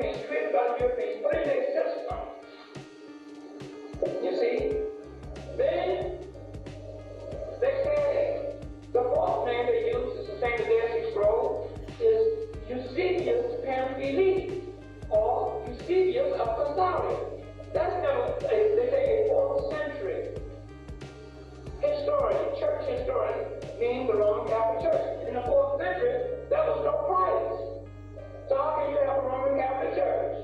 Europeans, created by the Europeans, put in their system. You see? Then they say the fourth name they use is the same as Dead Sea Scrolls, is Eusebius Pamphili, or Eusebius of Caesarea. That's never, they say, a 4th century historian, church historian, meaning the Roman Catholic Church. In the 4th century, there was no Christ. So how can you have a Roman Catholic Church?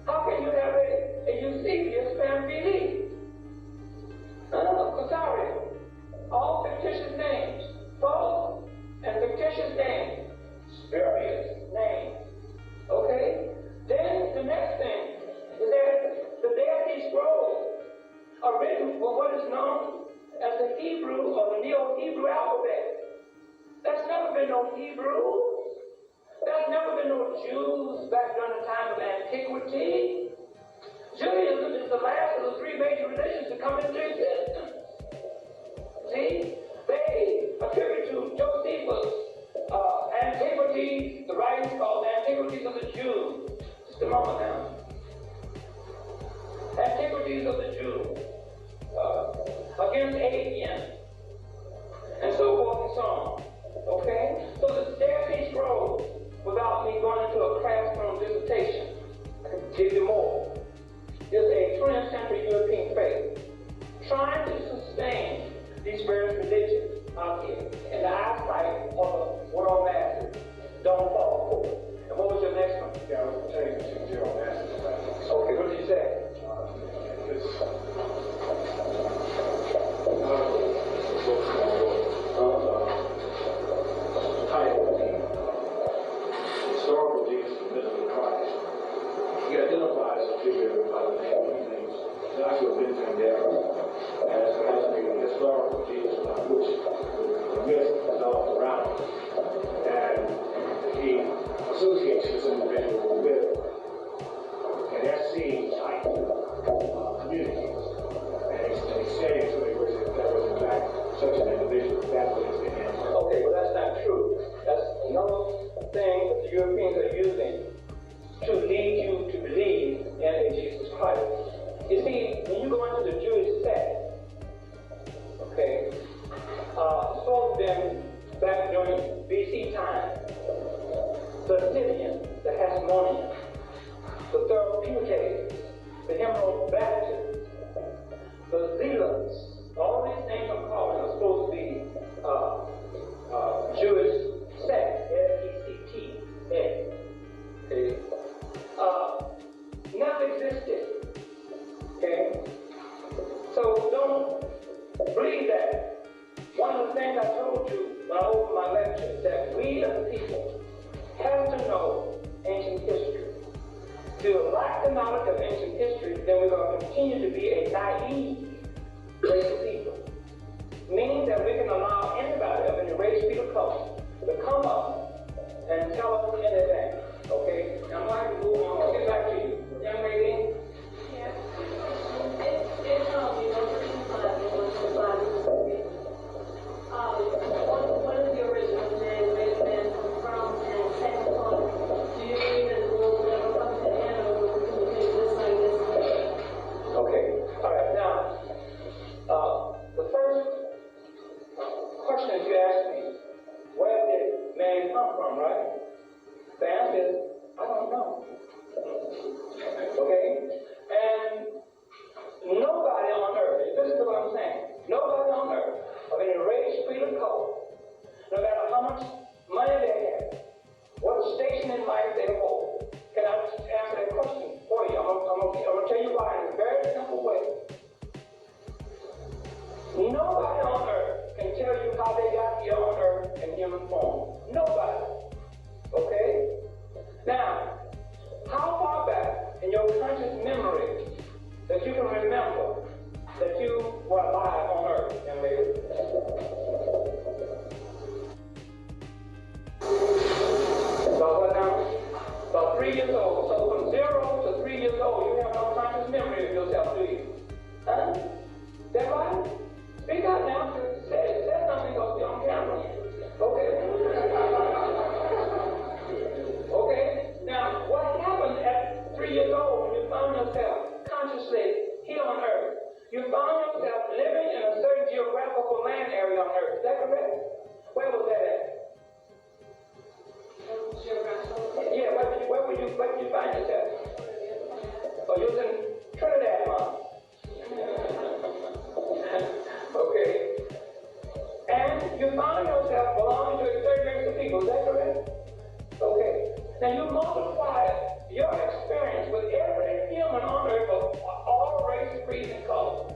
How can you have a Eusebius Pamphili? Caesarea. All fictitious names. False and fictitious names. Spurious names. Okay? Then the next thing is that the Dead Sea Scrolls are written for what is known as the Hebrew or the Neo-Hebrew alphabet. There's never been no Hebrew. There's never been no Jews back during the time of antiquity. Judaism is the last of the 3 major religions to come into existence. See? They attribute to Josephus Antiquities, the writings called Antiquities of the Jews. Just a moment now. Antiquities of the Jews. Against Adrian. And so forth and so on. Okay? So the Dead Sea Scrolls, without me going into a classroom dissertation, I can give you more, is a 20th century European faith trying to sustain these various religions out here in the eyesight of the world masses. Don't fall for it. And what was your next one? Yeah, I was pertaining to general masses. Okay, what did you say? Historical Jesus in the middle of Christ. He identifies a figure by the name of names Joshua Benjamin as the historical Jesus on which the myth developed around him. And he associates this individual with an SC type community. And he's stating to me that there was in fact such an individual. That's what it's in him. Okay, well that's not true. That's another thing that the Europeans are using to lead you to believe in a Jesus Christ. You see, when you go into the Jewish sect, okay, some of them back during BC time, the Scythians, the Hasmoneans, the Therapeutes, the Hemorrhoid Baptists, the Zealots, all these names I'm calling are supposed to be Jewish sect, S-E-C-T-S. Okay? Never existed. Okay? So don't believe that. One of the things I told you when I opened my lecture is that we as a people have to know ancient history. If you lack the knowledge of ancient history, then we're going to continue to be a naive race of people. Meaning that we can allow anybody of any race, creed, or color to come up and tell us anything. Okay? Now I'm going to move on. I'll get back to you. Young lady? Yeah. What is the original man, where the man comes from, and second part, do you believe that the world will never come to an end, or will it continue this way, this way? Okay. All right. Now, the first question that you asked me, where did man come from, right? The answer is, I don't know. Okay? And nobody on earth, listen to what I'm saying, nobody on earth of any race, creed, or color, no matter how much money they have, what station in life they hold, can I answer that question for you? I'm going to tell you why in a very simple way. Nobody on earth can tell you how they got here on earth in human form. Nobody. Okay? Now, how far back in your conscious memory that you can remember that you were alive on earth, young lady? About what now? About 3 years old. So from 0 to 3 years old, you have no conscious memory of yourself, do you? Huh? Is that right? Speak out now. Say something else on camera. Okay. Okay. Now, what happened? Now you multiply your experience with every human on earth of all race, creed, and color.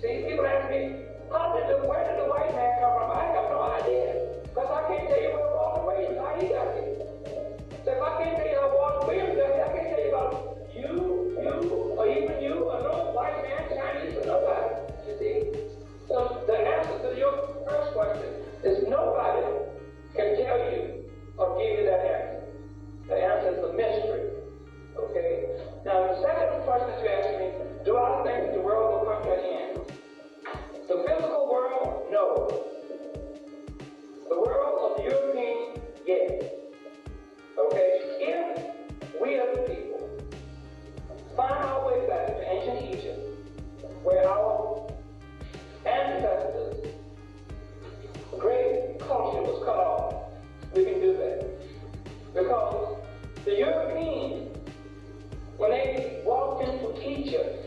See, people ask me, where did the white man come from? I have no idea. Because I can't tell you where Walter Williams, how he got here. So if I can't tell you how Walter Williams got here, I can't tell you about you, or even you, or no white man, Chinese, or nobody. You see? So the answer to your first question is nobody can tell you or give you that answer. The answer is a mystery. Okay? Now, the second question that you asked me, do I think that the world will come to an end? The physical world, no. The world of the European, yes. Okay? If we as a people find our way back to ancient Egypt, where our ancestors' great culture was cut off, we can do that. Because the Europeans, when they walked into Egypt,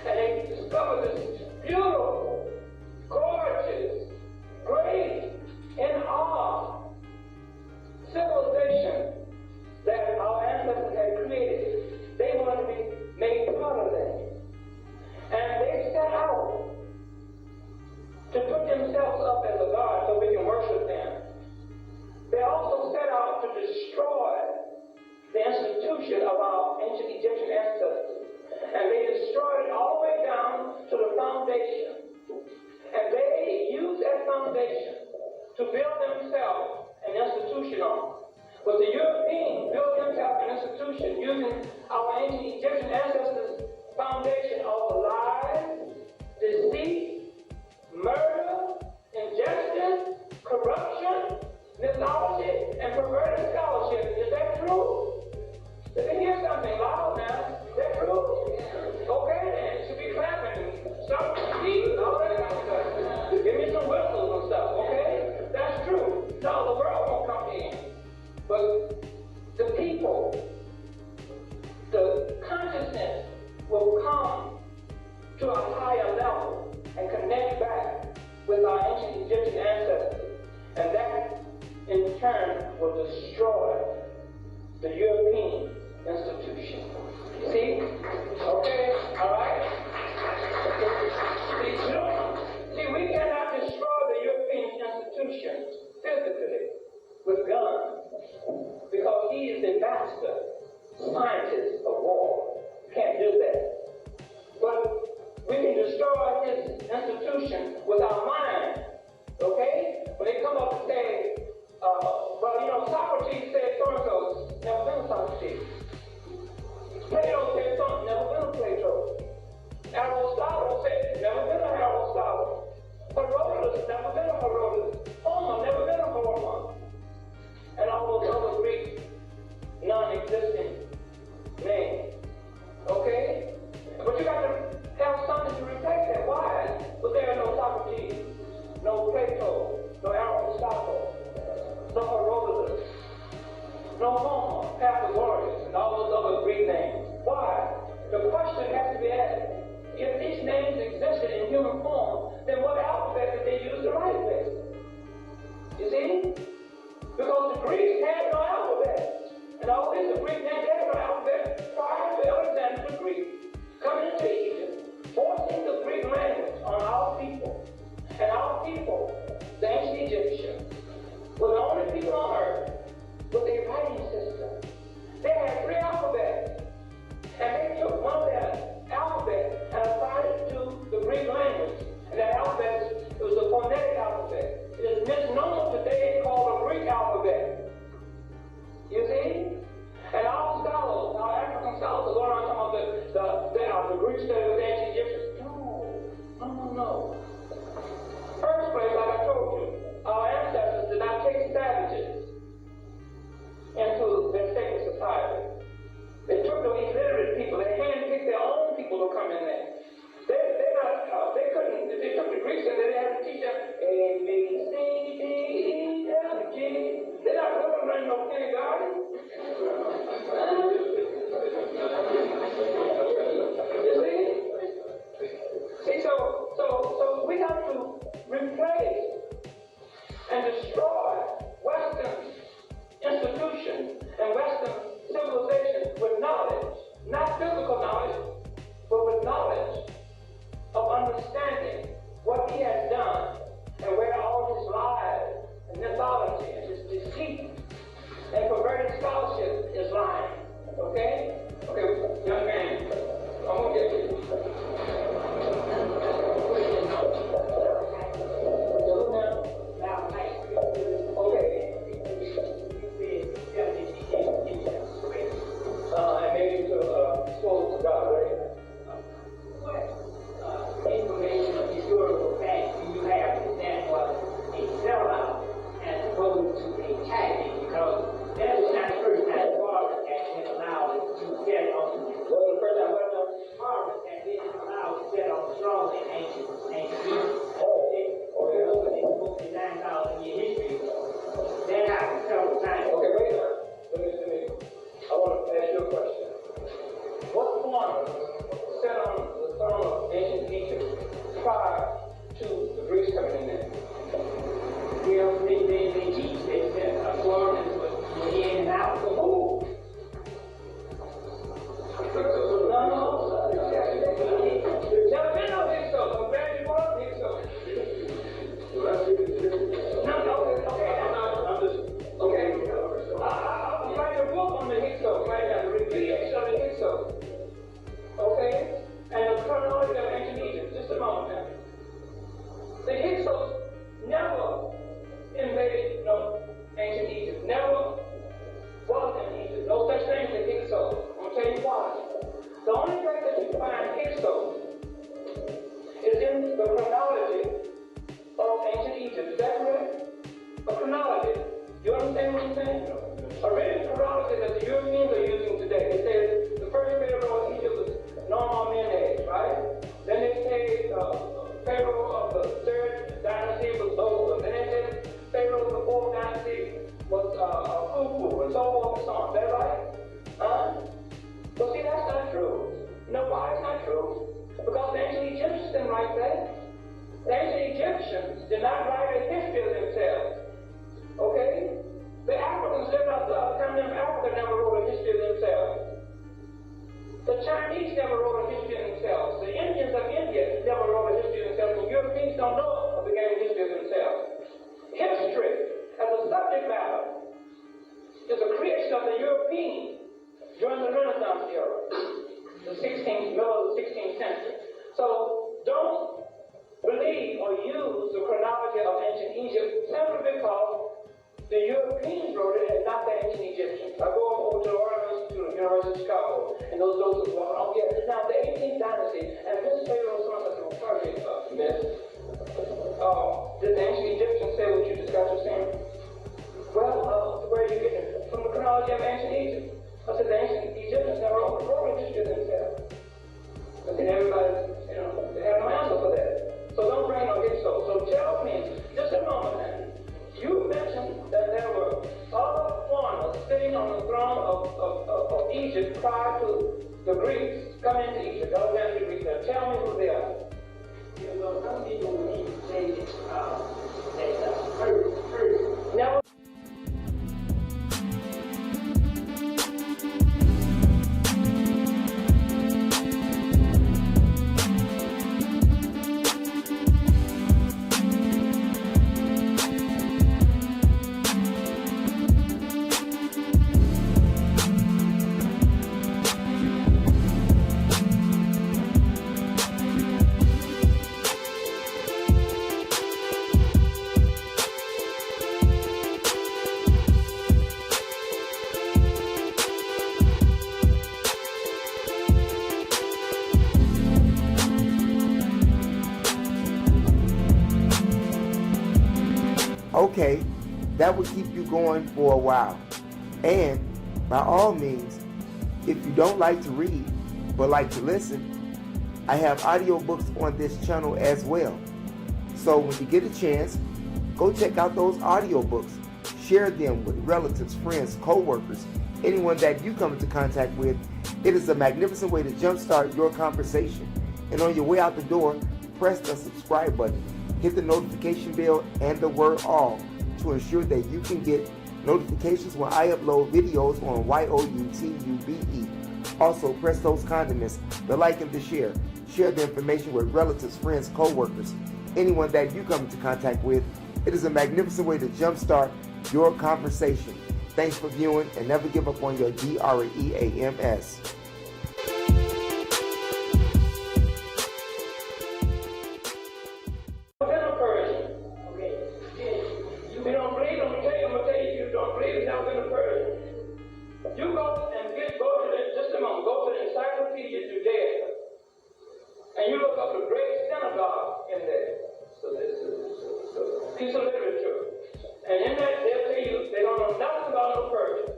and they discovered this beautiful, gorgeous, great, in awe civilization that our ancestors had created, they wanted to be made part of that. And they set out to put themselves up as a god so we can worship them. They also set out to destroy the institution of our ancient Egyptian ancestors. And they destroyed it all the way down to the foundation. And they used that foundation to build themselves an institution on. But the Europeans built themselves an institution using our ancient Egyptian ancestors' foundation of lies, deceit, murder, injustice, corruption, mythology, and perverted scholarship. Is that true? Let me hear something loud now. Is that true? Okay then, you should be clapping. Stop speaking, all that kind of stuff. Give me some whistles and stuff, okay? That's true. No, the world won't come in. But the people, the consciousness will come to a higher level and connect back with our ancient Egyptian ancestors. And that, in turn, will destroy the European institution. See? Okay? All right? See, we cannot destroy the European institution physically with guns because he is the master scientist of war. Can't do that. But we can destroy his institution with our mind. Okay? When they come up and say, Socrates said so-and-so, never been a Socrates. Plato said something, never been a Plato. Aristotle said, never been a Aristotle. Herodotus, never been a Herodotus. Homer, never been a Homer. And all those other Greek non-existent names. Okay? But you got to have something to replace that. Why? But there are no Socrates, no Plato, no Aristotle, no Herodotus, no Homer, Pythagoras, and all those other Greek names. Why? The question has to be asked, if these names existed in human form, then what alphabet did they use to write this? You see? Because the Greeks had no alphabet. And all these Greek names had no alphabet prior to Alexander the Greek coming into Egypt, forcing the Greek language on our people. And our people, the ancient Egyptians, were the only people on earth with a writing system. They had 3 alphabets. And they took one of their alphabets and applied it to the Greek language. And that alphabet was a phonetic alphabet. It is misnomer today called a Greek alphabet. You see? And our scholars, our African scholars, are going around talking about the Greek study of the ancient Egyptians. No. First place, like I told you, our ancestors did not take savages into their sacred society. They took the illiterate people, they handpicked their own people to come in there. They couldn't, if they took the Greeks in there, they had to teach them A, B, C, D, E, F, G. They're not going to run no kindergarten. See, so we have to replace and destroy Western institutions. And Egypt. Is that correct? A chronology. You understand what I'm saying? A written chronology that the Europeans are using today. They say the first Pharaoh of Egypt was Noah-Menes, right? Then they say Pharaoh of the third dynasty was Zoba. Then they say Pharaoh of the fourth dynasty was Khufu, and so forth and so on. Is that right? But see, that's not true. You know why it's not true? Because the ancient Egyptians didn't write that. The ancient Egyptians did not write a history of themselves. Okay? The Africans lived out the continent of Africa never wrote a history of themselves. The Chinese never wrote a history of themselves. The Indians of India never wrote a history of themselves. The Europeans don't know of the game history of themselves. History, as a subject matter, is a creation of the Europeans during the Renaissance era, the middle of the 16th century. So don't believe or use the chronology of ancient Egypt simply because the Europeans wrote it and not the ancient Egyptians. I go over to the University of Chicago, and those who walk on here. Now, the 18th dynasty, and this Pharaoh son of the perfect myth. Did the ancient Egyptians say what you just got to saying? Well, where are you getting it? From the chronology of ancient Egypt. I said the ancient Egyptians never wrote a history of themselves. But then everybody, they have no answer for that. So don't bring no hit so. So tell me, just a moment, man. You mentioned that there were other foreigners sitting on the throne of Egypt prior to the Greeks coming into Egypt. Alexander the Greeks. Now tell me who they are. Some people believe they heard. Now. Okay, that will keep you going for a while. And by all means, if you don't like to read but like to listen, I have audiobooks on this channel as well. So when you get a chance, go check out those audiobooks. Share them with relatives, friends, co-workers, anyone that you come into contact with. It is a magnificent way to jumpstart your conversation. And on your way out the door, press the subscribe button. Hit the notification bell and the word all to ensure that you can get notifications when I upload videos on YOUTUBE. Also, press those condiments, the like and the share. Share the information with relatives, friends, co-workers, anyone that you come into contact with. It is a magnificent way to jumpstart your conversation. Thanks for viewing, and never give up on your DREAMS. Piece of literature. And in that, they'll tell you they don't know nothing about no Persian.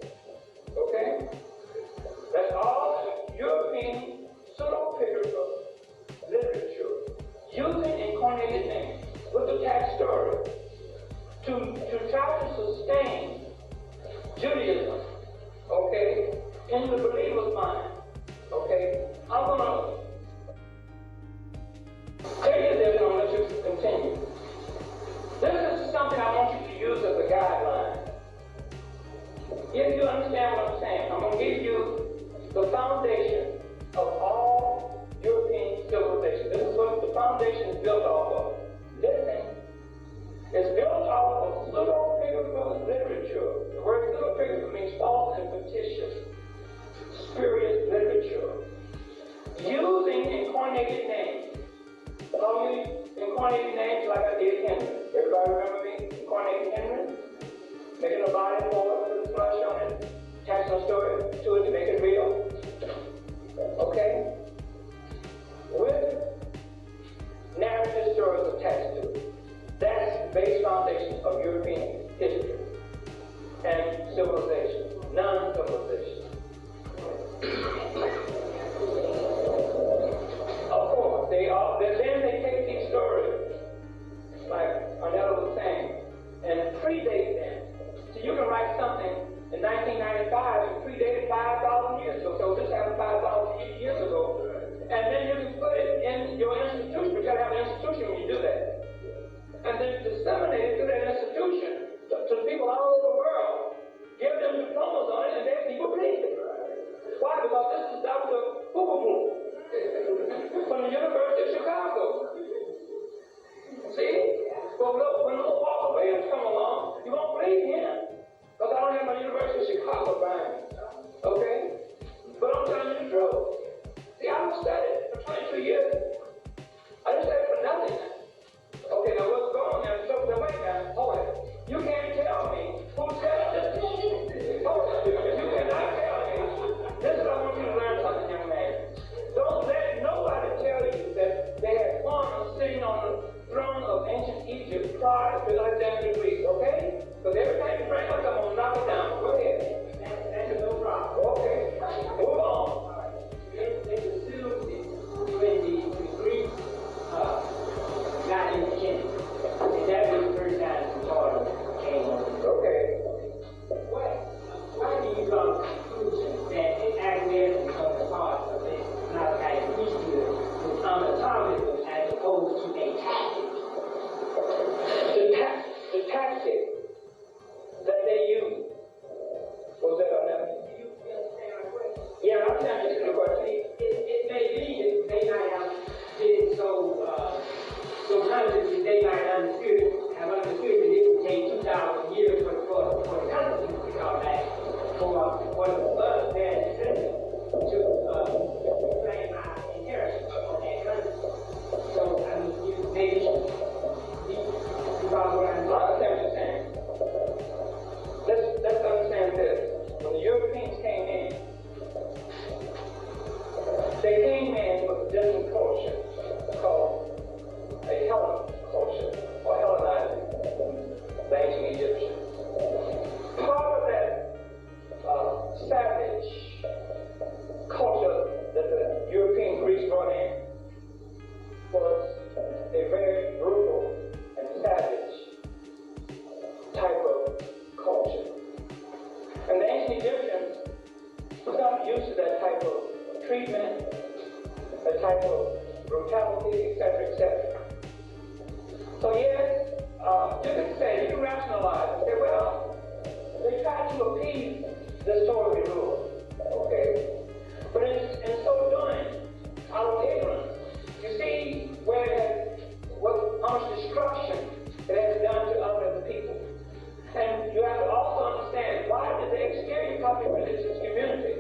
Okay? That's all European pseudo-pictorial literature using incarnated names with the tax story to try to sustain Judaism, okay, in the believer's mind. Okay? I'm going to tell you this and I'm going to let you continue. This is something I want you to use as a guideline. If you understand what I'm saying, I'm going to give you the foundation of all European civilization. This is what the foundation is built off of. Listen, it's built off of pseudo-pictorial literature. The word pseudo-pictorial means false and fictitious, spurious literature, using incarnated names. All you incarnated names like I did Henry. Everybody remember me? Incarnated Henry? Making a body for it, with a flesh on it, attaching a story to it to make it real. Okay? With narrative stories attached to it. That's base foundation of European history and civilization, non-civilization. Of course, then they take these stories, like Arnetta was saying, and predate them. So you can write something in 1995 and predate it 5,000 years ago. So this happened 5,000 years ago. And then you can put it in your institution. You gotta have an institution when you do that. And then disseminate it through that institution to people all over the world. Give them diplomas on it, and then people believe it. Why? Because this is Dr. Boo from the University of Chicago. See? Well, look, when little Walter Williams come along, you won't believe him. Because I don't have my University of Chicago behind me. Okay? But I'm telling you the truth. See, I've studied for 22 years. I didn't study for nothing now. Okay, now what's going on now? So, wait now, hold it. You can't tell me who said this. Hold it. You cannot tell me. This is what I want you to learn something, young man. Don't let nobody tell you that they had farmers sitting on the throne of ancient Egypt prior to Alexander the Great, okay? Because every time you bring up, I'm going to knock it down. Go ahead. That's no problem. Okay. Move on. They assumed when the Greeks got in the kingdom, and that was the first time the Torah came on. Okay. Why do you draw the conclusion that the acquiescence on the part of the Malachi priesthood was unatomical as opposed to a tactic? The tactic that they used was that another? Do you understand my question? Yeah, I'm trying to answer the question. It may be that they might have been so conscious that they might have understood that it would take 2,000 years for the country to come back for us their descendants to claim our inheritance on that country. So, I mean, you follow what I'm saying? I understand what you're saying. Let's understand this. When the Europeans came in, they came in with a different culture called a Hellen culture, or Hellenizing, the ancient Egyptians. Part of that savage culture that the European Greeks brought in was a very brutal and savage type of culture. And the ancient Egyptians were not used to that type of treatment, that type of brutality, etc., etc. So yes, you can rationalize and say, well, they tried to appease this Torah rule, okay? But in so doing, out of ignorance, you see how much destruction it has done to us as a people. And you have to also understand, why did the exterior public religious community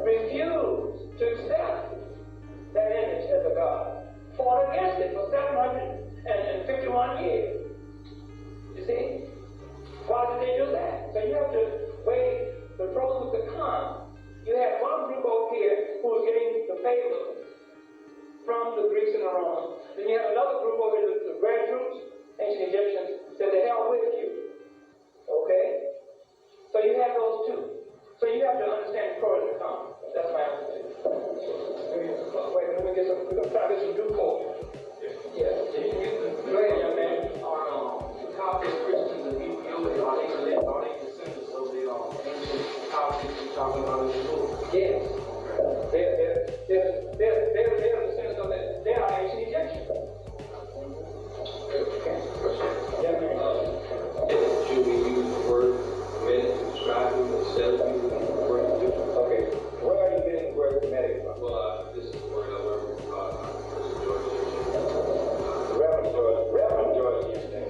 refuse to accept that image as a God? Fought against it for 751 years. You see? Why did they do that? So you have to weigh the pros with the cons. You had one group over here who was getting the favor from the Greeks and the Romans. Then you have another group over here, the red troops, ancient Egyptians, said the hell with you. Okay? So you have those two. So you have to understand the pros and cons. That's my answer to you. Let me get some, we're going to try to get some due culture. Yeah. Go ahead, young man. The Coptic Christians of Ethiopia, are they descendants of the ancient Coptics you're talking about in the book? Yes. They're descendants of that. They are ancient Egyptians. Yeah, man. Should we use the word Kemetic to describe you instead of using the word Egyptian? Okay. Where are you getting the word Kemetic from? Well, this is the word I learned from Professor George. Reverend George Houston.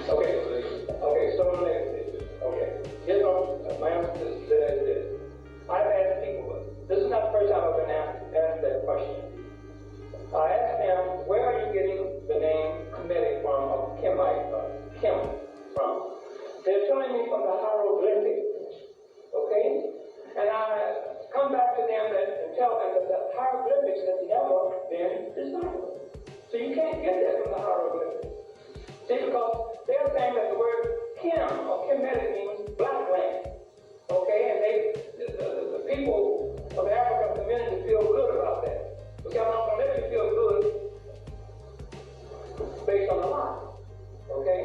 Okay, so okay. Here's my answer to that is this. I've asked people, this is not the first time I've been asked that question. I asked them, where are you getting the name Kemetic from, or Kim from? They're telling me from the hieroglyphics, okay? And I come back to them and tell them that the hieroglyphics has never been deciphered. So you can't get that from the hieroglyphics. See, because they're saying that the word Kim or Kemetic means black land. Okay, and the people of the African community feel good about that. Okay, I'm not going to let you feel good based on a lie. Okay?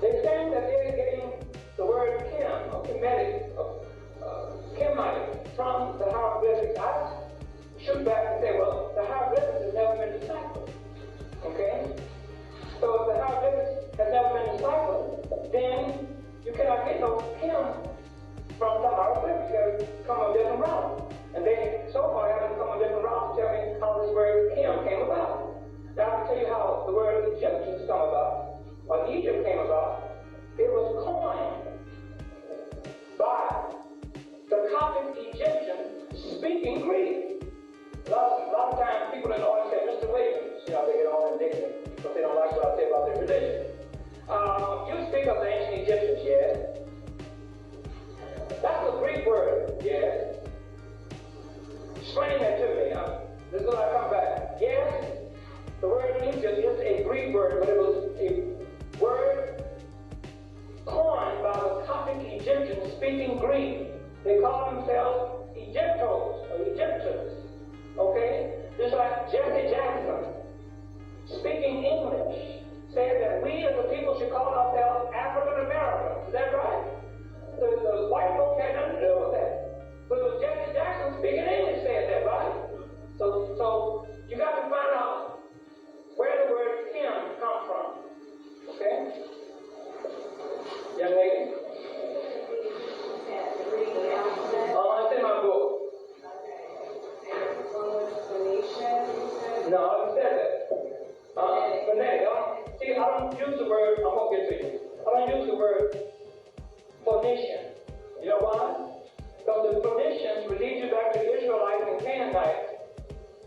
They're saying that they're getting the word Kim or Kemetic, Kemite from the hieroglyphics. I shoot back and say, well, the hieroglyphics has never been deciphered. Okay? So if the hieroglyphics has never been deciphered, then you cannot get no Kim from the hieroglyphics. You have to come a different route. And they so far haven't come a different route to tell me how this word Kim came about. Now I can tell you how the word Egyptians come about, or Egypt came about. It was coined by the Coptic Egyptian speaking Greek. A lot of times people in the audience say, Mr. Williams, they get all indignant because they don't like what I say about their religion. You speak of the ancient Egyptians, yes. That's a Greek word, yes. Explain that to me. This is when I come back. Yes, the word Egypt is a Greek word, but it was a word coined by the Coptic Egyptians speaking Greek. They call themselves Egyptos or Egyptians. Okay? Just like Jesse Jackson, speaking English, said that we as a people should call ourselves African Americans. Is that right? The white folks had nothing to do with that. But it was Jesse Jackson speaking English said that, right? So you got to find out where the word Kim comes from. Okay? Young lady? It's in my book. No, I haven't said that. Phonetic. See, I don't use the word, I'm going to get to you. I don't use the word Phoenician. You know why? Because the Phoenicians would lead you back to the Israelites and Canaanites,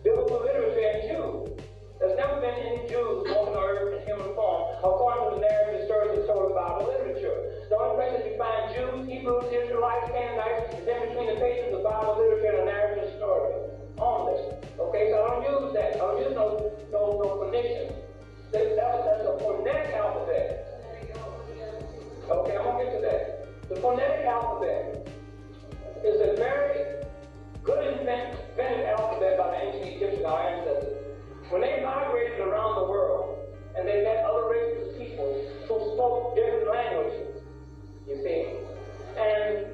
biblical literature, and Jews. There's never been any Jews on the earth in human form, according to the narrative stories that told about the literature. The only places you find Jews, Hebrews, Israelites, Canaanites is in between the pages of Bible literature and the narrative story. Only. Okay, so I don't use that. I don't use no Phoenicians. That's a phonetic alphabet. Okay, I'm going to get to that. The phonetic alphabet is a very good invented alphabet by the ancient Egyptians, our ancestors. When they migrated around the world and they met other races of people who spoke different languages, you see, and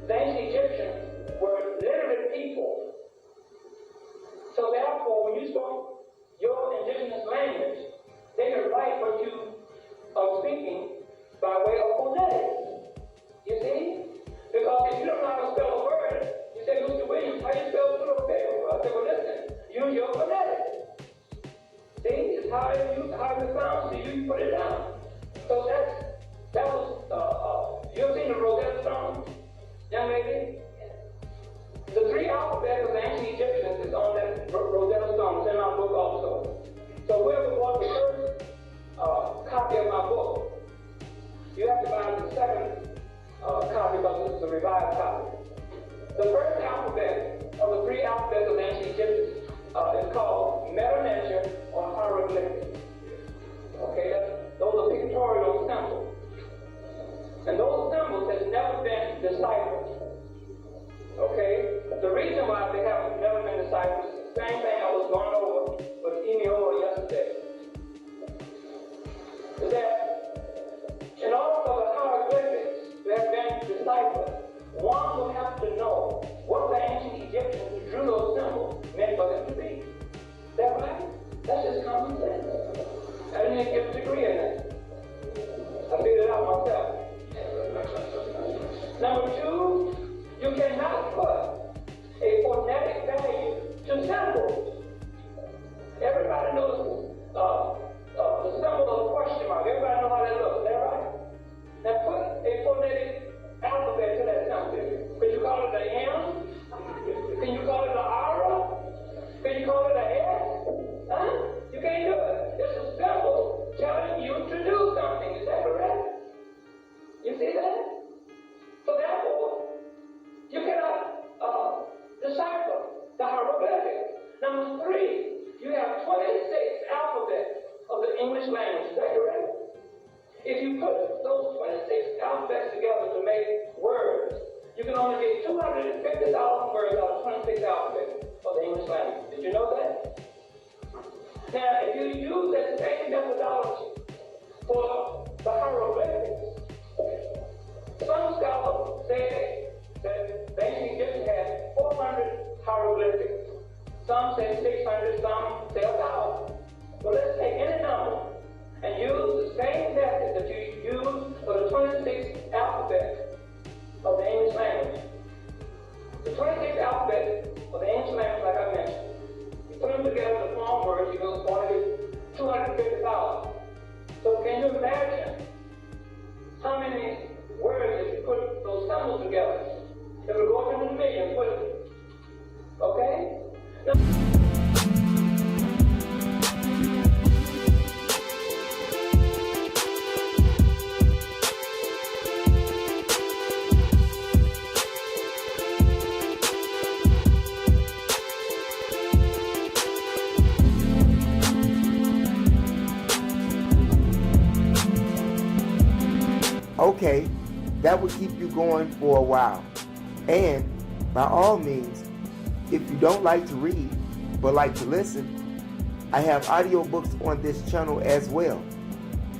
the ancient Egyptians were literate people. So therefore, when you spoke your indigenous language, they could write what you are speaking by way of phonetics. You see? Because if you don't know how to spell a word, you say, Mr. Williams, how do you spell Philadelphia? I say, well, listen, use your phonetics. See? It's how it sounds to you, you put it down. So that was, you ever seen the Rosetta Stone, young lady? The three alphabets of the ancient Egyptians is on that Rosetta Stone. It's in my book also. So whoever bought the first copy of my book, you have to buy the second copy because this is a revised copy. The first alphabet of the three alphabets of the ancient Egyptians is called Meta-Nature or hieroglyphics. Okay, those are pictorial symbols. And those symbols have never been deciphered. Okay? The reason why they have never been deciphered is the same thing I was going over with Emiola yesterday. Is that in order for the hieroglyphics to have been deciphered, one would have to know what the ancient Egyptians who drew those symbols meant for them to be. Is that right? That's just common sense. I didn't even get a degree in that. I figured it out myself. Number two, you cannot put a phonetic value to symbols. Everybody knows the symbol of the question mark. Everybody knows how that looks. Is that right? Now put a phonetic alphabet to that symbol. Could you call it the M? Can you call it the R? Can you call it the S? Huh? You can't do it. It's a symbol telling you to do something. Is that correct? You see that? So therefore, you cannot decipher the hieroglyphics. Number three, you have 26 alphabets of the English language. Is that correct? If you put those 26 alphabets together to make words, you can only get 250,000 words out of 26 alphabets of the English language. Did you know that? Now, if you use that same methodology for the hieroglyphics, some scholars say that the ancient Egyptians had 400 hieroglyphics. Some say 600, some say 1,000. Well, let's take any number and use the same method that you use for the 26 alphabets of the English language. The 26 alphabets of the English language, like I mentioned, you put them together to form words, you go to 250,000. So can you imagine how many words if you put those symbols together? It will go up into the millions, wouldn't it? Okay? Okay, that will keep you going for a while. And by all means, if you don't like to read but like to listen, I have audiobooks on this channel as well.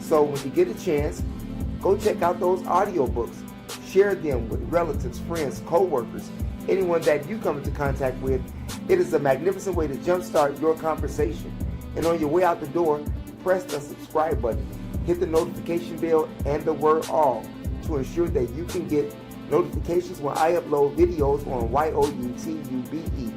So when you get a chance, go check out those audiobooks. Share them with relatives, friends, co-workers, anyone that you come into contact with. It is a magnificent way to jumpstart your conversation. And on your way out the door, press the subscribe button. Hit the notification bell and the word all to ensure that you can get notifications when I upload videos on YOUTUBE.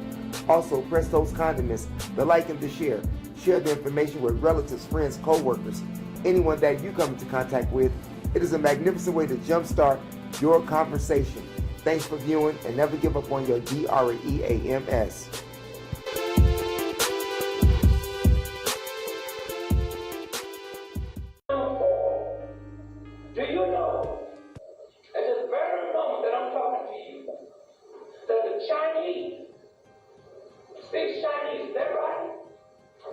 Also, press those condiments, the like and the share. Share the information with relatives, friends, co-workers, anyone that you come into contact with. It is a magnificent way to jumpstart your conversation. Thanks for viewing, and never give up on your DREAMS. Do you know, at this very moment that I'm talking to you, that the Chinese speak Chinese, is that right?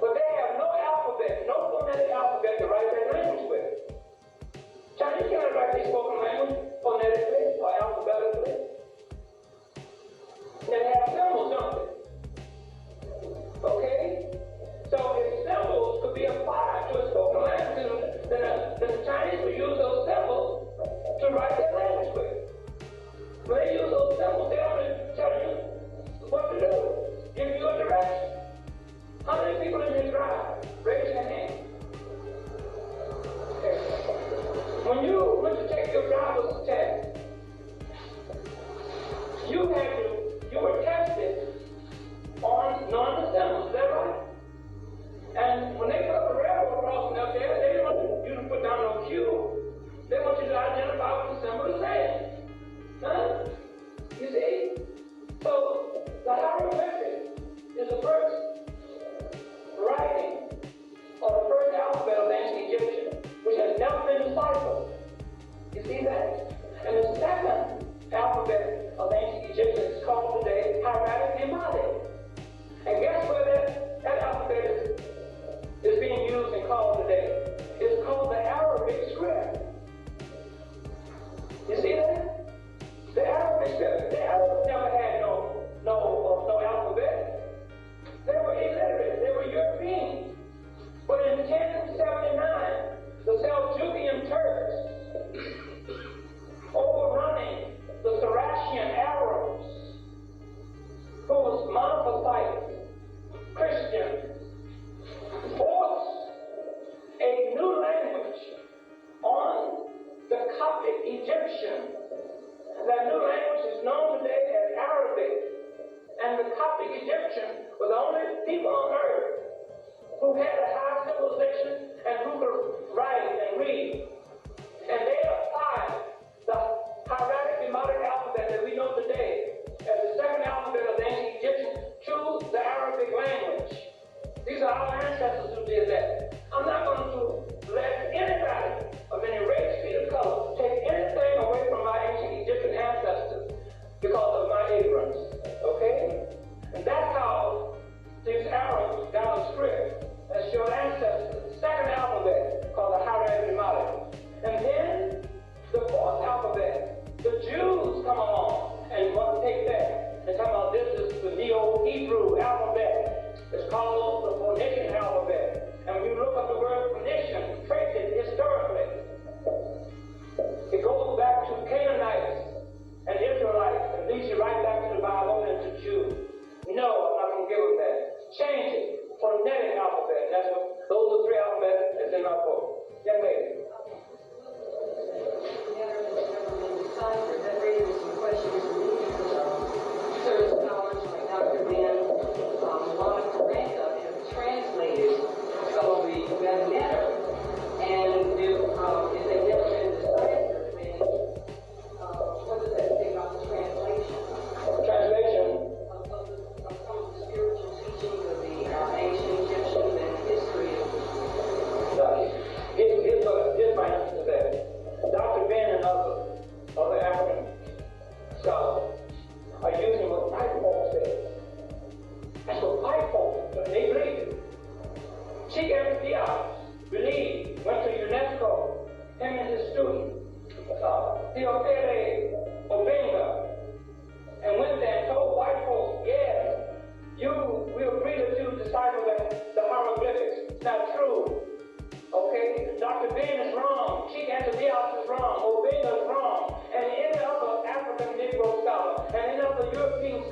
But they have no alphabet, no phonetic alphabet to write their language with. Chinese cannot write their spoken language phonetically or alphabetically. They have symbols, don't they? Okay? So if symbols could be applied to a spoken language, then the Chinese would use those symbols to write their language with. When they use those symbols, they don't tell you what to do, give you a direction. How many people in this drive? Raise your hand. Okay. When you went to take your driver's test, you were tested on knowing the symbols, is that right? And when they put up a railroad crossing up there, they don't want you to put down no cue. They want you to identify what the symbol is saying. Huh? You see? So the hieroglyphic is the first writing or the first alphabet of the ancient Egyptian, which has never been deciphered. You see that? And the second alphabet of the ancient Egyptian is called today hieratic Demotic. And guess where that alphabet is being used and called today? It's called the Arabic script. You see that? The Arabic script. The Arabs never had no alphabet. They were illiterate. They were Europeans. But in 1079, the Seljukian Turks, overrunning the Saracen Arabs, who was monophysite Christians, forced a new language on the Coptic Egyptian. That new language is known today as Arabic. And the Coptic Egyptian were the only people on earth who had a high civilization and who could write and read. And they applied the hieratic Demotic alphabet that we know today as the second alphabet of the ancient Egyptians to the Arabic language. These are our ancestors who did that. I'm not going to let anybody of any race, creed, or color take anything away from my ancient Egyptian ancestors because of my ignorance. Okay? And that's how these Arabs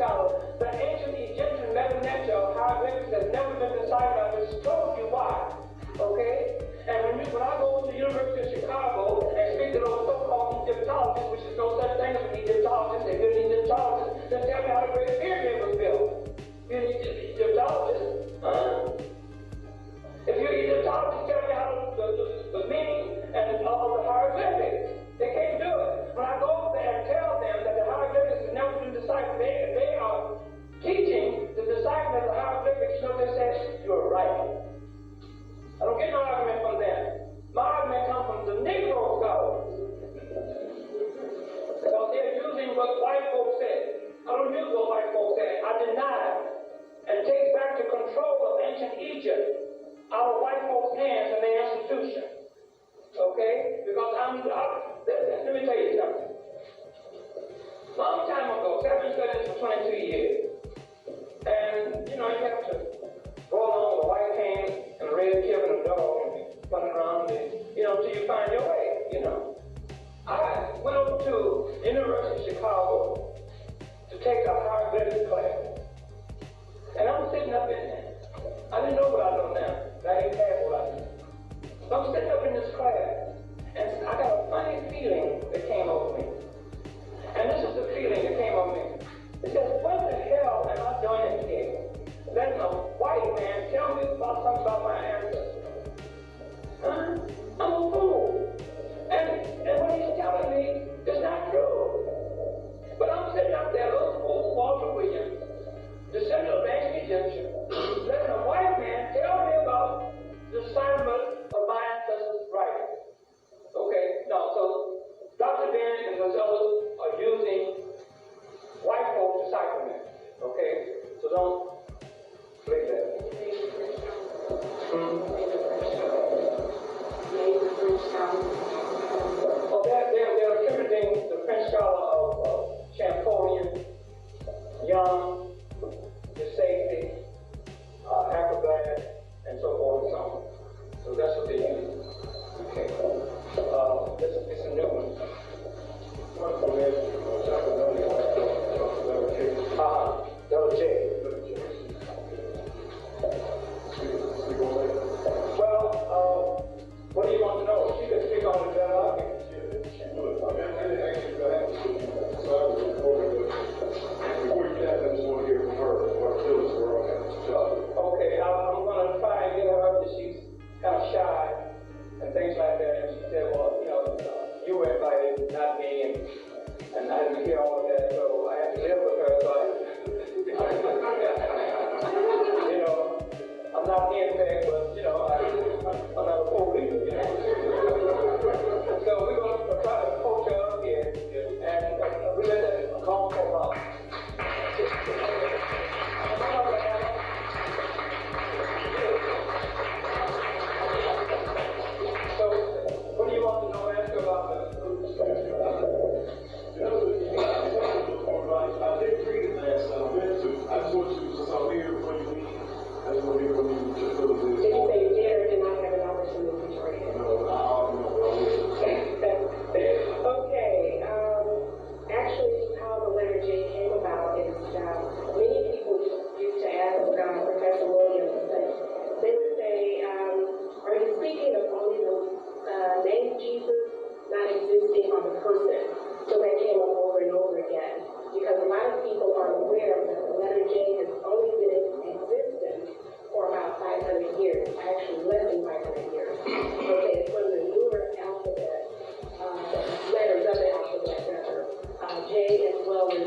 scholar, the ancient Egyptian metonychia hieroglyphics has never been deciphered. I just told you why. Okay? And when I go to the University of Chicago and speak to those so-called Egyptologists, which is no such thing as an Egyptologist, they're good Egyptologists, they tell me how the Great Pyramid was built. You're an Egyptologist, huh? If you're an Egyptologist, tell me how the meaning and of the hieroglyphics. They can't do it. When I go there and tell them that the hieroglyphics has never been deciphered, they are teaching the decipherment of the hieroglyphics. You know what they say? You're right. I don't get no argument from them. My argument comes from the Negro scholars. Because they're using what white folks said. I don't use what white folks said. I deny it and take back the control of ancient Egypt out of white folks' hands and their institution. Okay? Because let me tell you something. Long time ago, I've been studying for 22 years. And, you have to go along with a white hand and a red kid and a dog and running around and, till you find your way, I went over to University of Chicago to take a hieroglyphics class. And I'm sitting up in there. I didn't know what I know now. I didn't have what I knew. So I'm sitting up in this class, and I got a funny feeling that came over me. And this is the feeling that came over me. It says, what the hell am I doing here? Letting a white man tell me about something about my ancestors. Huh? I'm a fool. And what he's telling me is not true. But I'm sitting up there, little fool Walter Williams, descendant of ancient Egyptian, letting a white man tell me about the assignment of my ancestors' writing. Okay, no, so Dr. Ben and those others are using white folks' decipherment. Okay, so don't believe that. Oh, they're attributing the French scholar of Champollion, Young, the safety, acrobat, and so forth and so on. So that's what they use. Okay. This is a new one. Double J. Well, what do you want to know? She could speak on it better. Okay, I'm going to try and get her up that she's kind of shy and things like that. And she said, well, you were invited, not me, and I didn't hear all of that, so I had to live with her. So I'm not in there, but I'm not a fool either. So we're going to try to coach her up here, and we let that call for about. So, what do you want to know? Ask about the I did read it last time I went to. I just want you, since I'm here when you leave, I just want to hear from you just for the Did you say you did or did not have an opportunity to join in? No, I already know what I will. Okay, actually how the letter J came about is many people used to ask Professor Williams, they would say, are you speaking of only the name Jesus not existing on the person? So that came up over and over again. Because a lot of people are aware that the letter J has only been in existence for about 500 years, actually less than 500 years. Okay, it's one of the newer alphabet, letters of the alphabet, rather. J as well as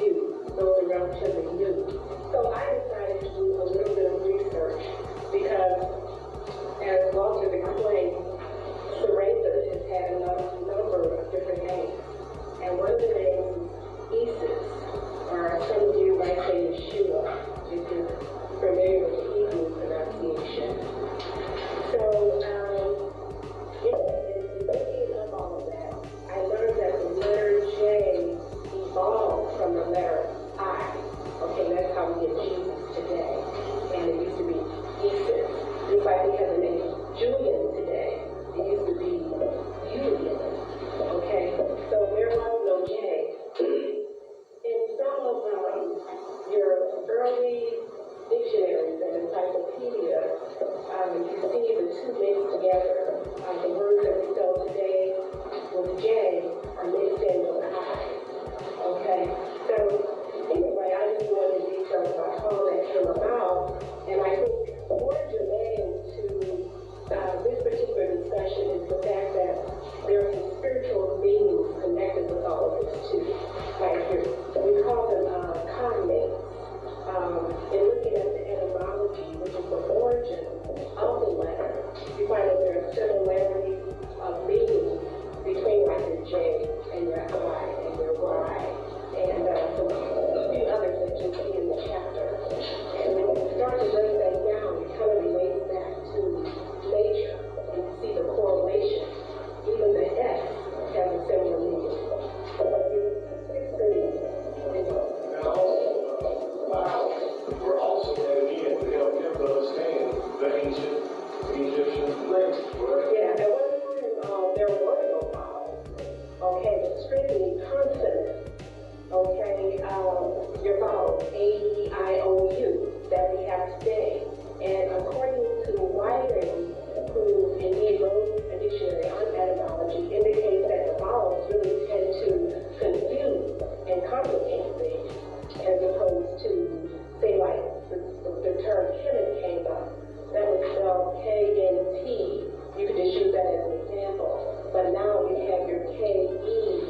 U. Those are relatively new. So I decided to do a little bit of research because, as Walter explained, Sarasa has had a number of different names. And one of the names is Isis, or some of you might say Yeshua, if you're familiar with the Hebrew pronunciation. So, in looking up all of that, I learned that the letter J evolved from the letter I. Okay, that's how we get Jesus today. And it used to be Isis. Just like we have the name Julian today, it used to be Julian. Okay, so there was no J. In some of similarity of meaning between like your J and your I and your Y and a few others that you see in the chapter. And when you start to break that down, it kind of relates back to nature and you see the correlation. Even the S has a similar meaning. It's pretty amazing. We're also adding in to help them to understand the ancient Egyptian language, right? Yeah, at one time there were no vowels. Okay, but strictly consonants. Okay, your vowels A-E-I-O-U that we have today. And according to Whiting, who indeed wrote a dictionary on etymology, indicates that the vowels really tend to confuse and complicate things, as opposed to, say, like the term Kemet came up. That was spelled K-N-T. You could just use that as an example. But now you have your K-E-N-E-T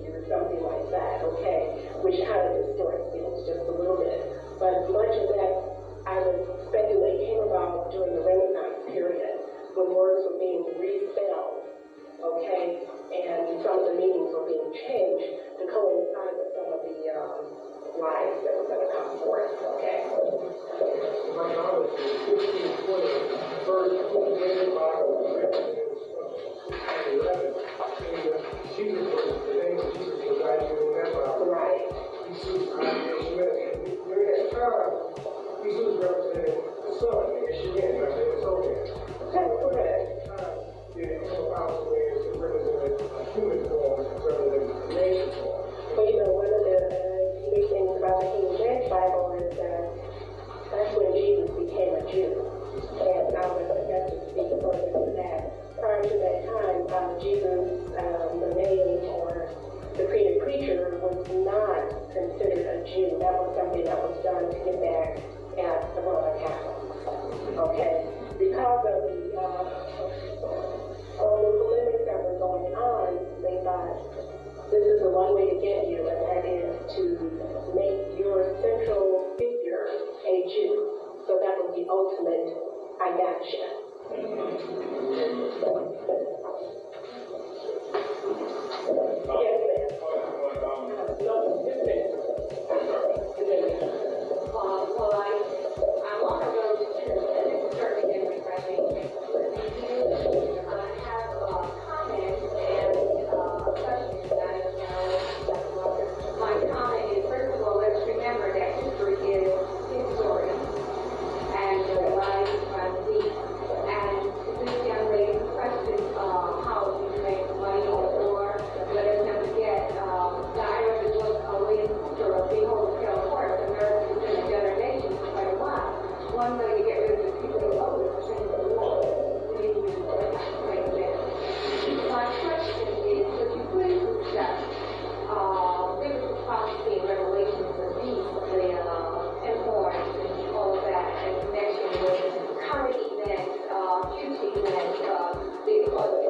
or something like that, okay? Which kind of distorts things just a little bit. But much of that, I would speculate, came about during the Renaissance period when words were being respelled, okay? And some of the meanings were being changed to coincide with some of the lies that were going to come forth, okay? My knowledge is 1520, first dated Bible, 11. Jesus was, the name of Jesus was right here in that Bible. Right. Jesus and during that time, Jesus represented the Son, and Yeshua represented Sophia. That's correct. It came about the way it represented a human form rather than a nation form. Well, you know, one of the unique things about the King James Bible is that that's when Jesus became a Jew. And I would have to speak further to that. Prior to that time, Jesus, the name or the created creature, was not considered a Jew. That was something that was done to get back at the Roman Catholics. Okay? Because of all the polemics that were going on, they thought this is the one way to get you, and that is to make your central figure a Jew. So that was the ultimate I gotcha. Yes, ma'am. No, yes, ma'am. Well, I'm on the road to certain different I have comments and questions that I know. My comment is, first of all, let's remember that history is history. And the lies are weak. And this young lady questions how you make money or let us never forget, the IRS was a way for a big wholesale horse. America's been a better nation for quite a while. One way to get rid of the people who owe is to change the law. We need to make that. My question is, would you please discuss biblical prophecy and revelations of these, the informs and all of that in connection with current events, future events, the other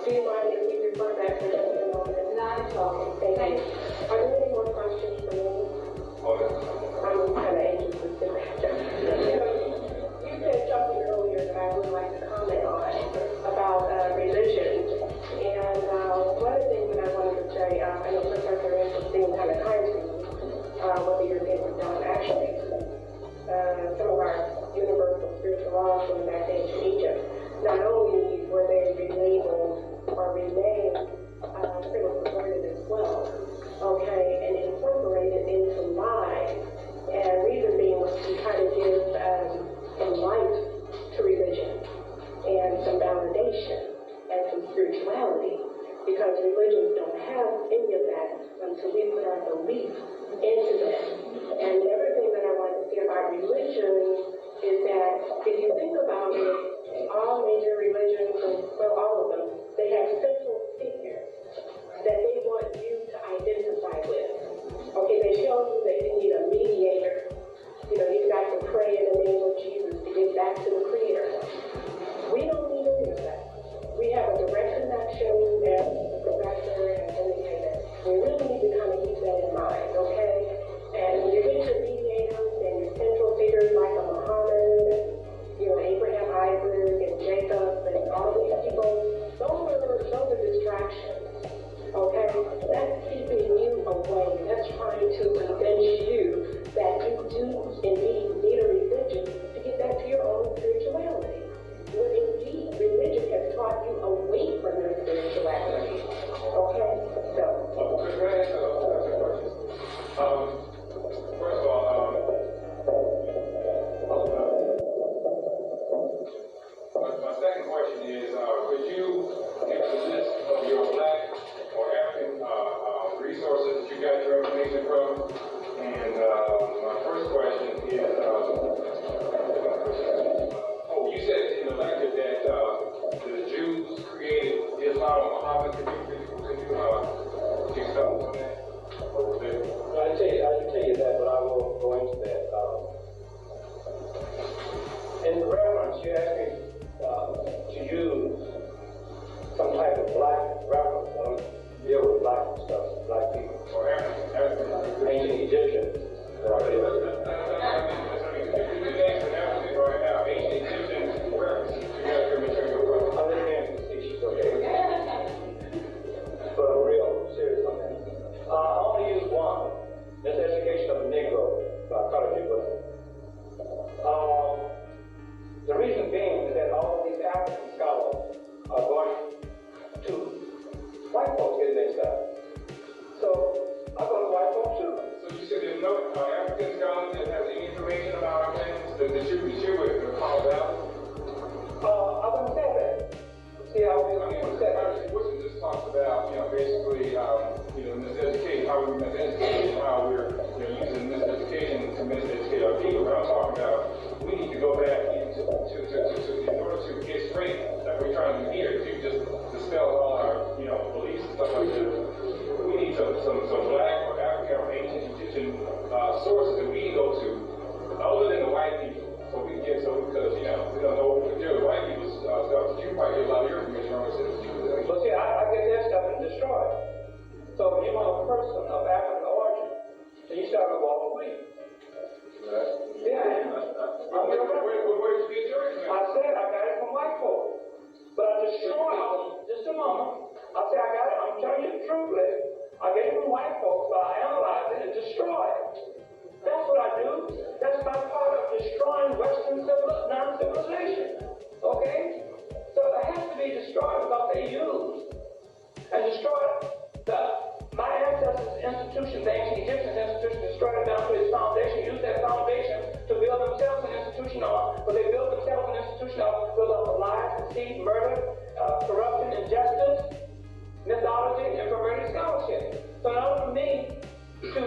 Do you mind if we refer back to this in a moment? not at all. Thank you. Are there any more questions for me? I'm kind of anxious to sit back. You said something earlier that I would like to comment on about religion. And one of the things that I wanted to say, I know Professor Randall seemed kind of kind to me, whether you're being done actually. Some of our universal spiritual laws going back to ancient Egypt, not only were they relabeled or renamed, they were perverted as well, okay, and incorporated into lies. And reason being was to try to give some life to religion and some validation and some spirituality, because religions don't have any of that until we put our belief into them. And the other thing that I want to say about religion is that if you think about it, all major religions, well, all of them, they have central figures that they want you to identify with. Okay, they show you that you need a mediator. You know, you've got to pray in the name of Jesus to get back to the Creator. We don't need any of that. We have a direct connection, as the professor has indicated. We really need to kind of keep that in mind, okay? And when you get your mediators and your central figures like a Muhammad, do indeed need a religion to get back to your own spirituality. But indeed, religion has taught you away from your spirituality. Okay? So. Can I ask a question? First of all, my second question is, could you give us a list of your black or African resources that you got your information from? And my first question is, you said in the lecture that the Jews created Islam or Muhammad. Could you expound on that? I can tell you that, but I will go into that. In reference, you asked me to use some type of black reference. I don't deal with black stuff, black people. Or African. Ancient Egyptians. But I'm real serious on that. I only use one. That's Education of the Negro by Carter G. Woodson. The reason being is that all of these African scholars are going to white folks get mixed up. So I go to white folks too. So you said there's no African scholars that has any information about our things that you would call out? I wouldn't say that. See, I wouldn't say that. Woodson just talks about, basically, miseducation, how we're miseducated, how we're using miseducation to miseducate our people. But I'm talking about we need to go back into in order to get straight, like we're trying to do here, to just dispel all our beliefs and stuff like that. We need some black or African or ancient Egyptian sources that we can go to, other than the white people. So we can get because we don't know what to do with white people's stuff. But you probably get a lot of your information from us. But see, I get that stuff and destroy it. So if you want a person of African origin, then you start with Walter Williams. Right. Yeah, I am. Where did you get your information? I said I got it from white folks. But I destroyed them. Just a moment. I said I got it. I'm telling you the truth, lady. I get it from white folks, but I analyze it and destroy it. That's what I do. That's my part of destroying Western non-civilization. Okay? So it has to be destroyed because they use and destroyed my ancestors' institution, the ancient Egyptians' institution, destroyed it down to its foundation, used that foundation to build themselves an institution on. But they built themselves an institution built up of lies, deceit, murder, corruption, injustice, mythology, and perverted scholarship. So in order for me to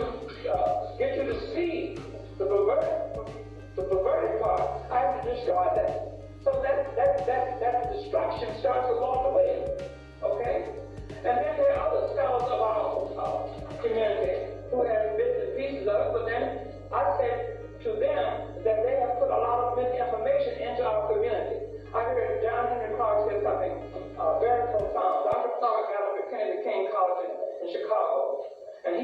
get you to see the perverted part, I have to destroy that. So that destruction starts with Walter Williams. Okay? And then there are other scholars of our community who have bits and pieces of it, but then I said to them that they have put a lot of misinformation into our community. I heard John Henry Clark say something very profound. Dr. Clark got up at Kennedy King College in Chicago, and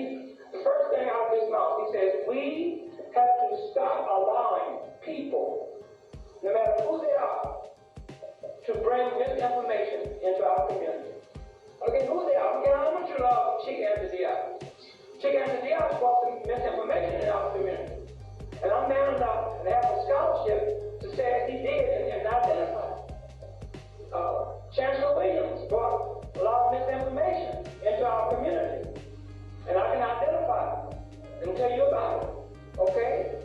the first thing out of his mouth, he says, we have to stop allowing people, no matter who they are, to bring misinformation into our community. Okay, who they are? Again, I want you to love Chick Anthony Diaz. Chick Anthony Diaz brought some misinformation in our community. And I'm man enough to have a scholarship to say he did and identify. Chancellor Williams brought a lot of misinformation into our community. And I can identify and tell you about it. Okay?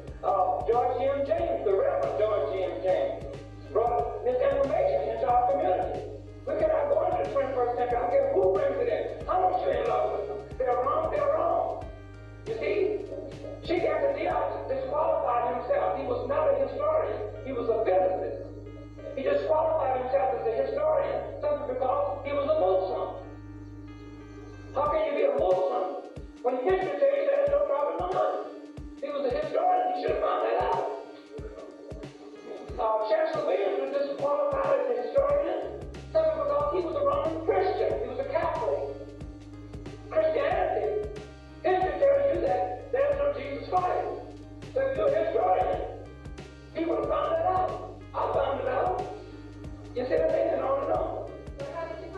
George M. James, the Reverend George M. James, brought misinformation into our community. We cannot go into the 21st century. I don't care who brings it in. How much you're in love with them. They're wrong. You see? Chick Anthony Diaz disqualified himself. He was not a historian. He was a physicist. He disqualified himself as a historian simply because he was a Muslim. How can you be a Muslim when history tells you there's no problem on money? He was a historian. He should have found that out. Chancellor Williams was disqualified as a historian simply because he was a Roman Christian. He was a Catholic. Christianity, history tells you that there's no Jesus Christ. So if you're a historian, people have found that out. I found it out. You see what I'm saying? On and on. But how did you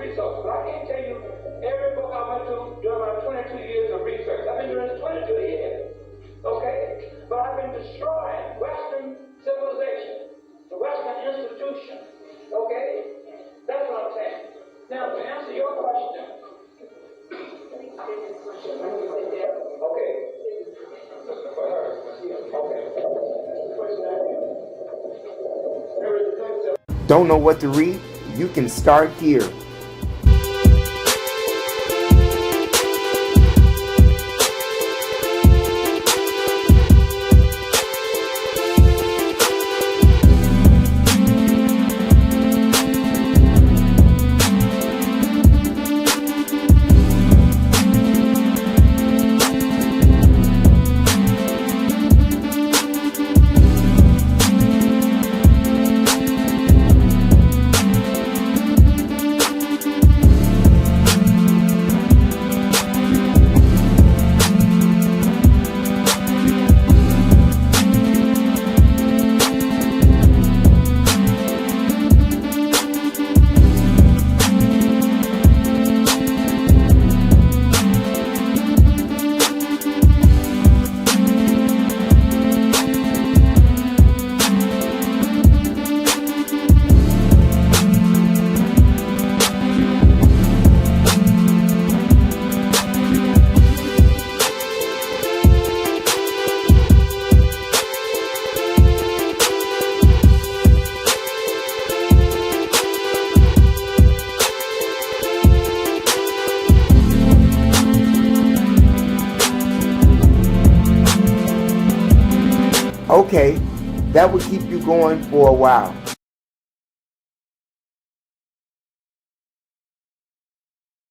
resources. But I can't tell you every book I went to during my 22 years of research. I've been doing this 22 years. Okay? But I've been destroying Western civilization, the Western institution. Okay? That's what I'm saying. Now, to answer your question. Okay. For her. Okay. Don't know what to read? You can start here. Okay, that would keep you going for a while.